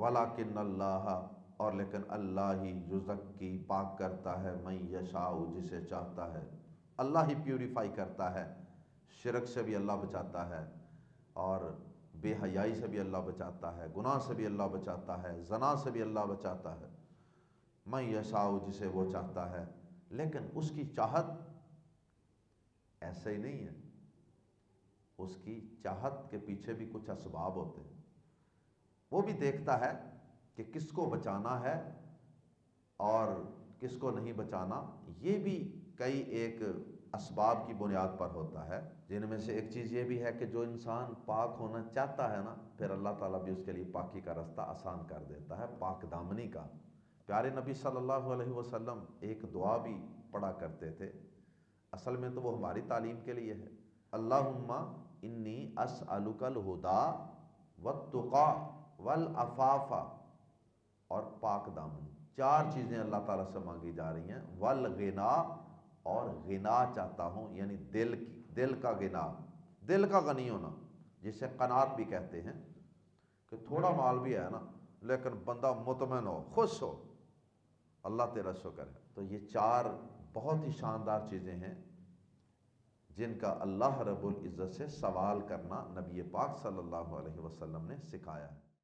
वलाकिन अल्लाह, और लेकिन अल्लाह ही युज़क्की, पाक करता है, मन यशाउ, जिसे चाहता है। अल्लाह ही प्यूरिफाई करता है। शिरक से भी अल्लाह बचाता है, और बेहयाई से भी अल्लाह बचाता है, गुनाह से भी अल्लाह बचाता है, ज़ना से भी अल्लाह बचाता है। मन यशाउ, जिसे वो चाहता है। लेकिन उसकी चाहत ऐसे ही नहीं है, उसकी चाहत के पीछे भी कुछ असबाब होते हैं। वो भी देखता है कि किसको बचाना है और किसको नहीं बचाना। ये भी कई एक असबाब की बुनियाद पर होता है, जिनमें से एक चीज़ ये भी है कि जो इंसान पाक होना चाहता है ना, फिर अल्लाह ताला भी उसके लिए पाकी का रास्ता आसान कर देता है, पाक दामनी का। प्यारे नबी सल्लल्लाहु अलैहि वसल्लम एक दुआ भी पढ़ा करते थे, असल में तो वो हमारी तालीम के लिए है। अल्लाहुम्मा इन्नी अस्अलुकल हुदा वत्तुका वल अफाफा, और पाक दामनी। चार चीज़ें अल्लाह ताला से मांगी जा रही हैं। वल गिना, और गिना चाहता हूँ, यानी दिल की, दिल का गिना, दिल का गनी होना, जिसे कनात भी कहते हैं, कि थोड़ा माल भी है ना लेकिन बंदा मुतमइन हो, खुश हो, अल्लाह तेरा शुक्र है। तो ये चार बहुत ही शानदार चीज़ें हैं जिनका अल्लाह रब्बुल इज़्ज़त से सवाल करना नबी पाक सल्लल्लाहु अलैहि वसल्लम ने सिखाया है।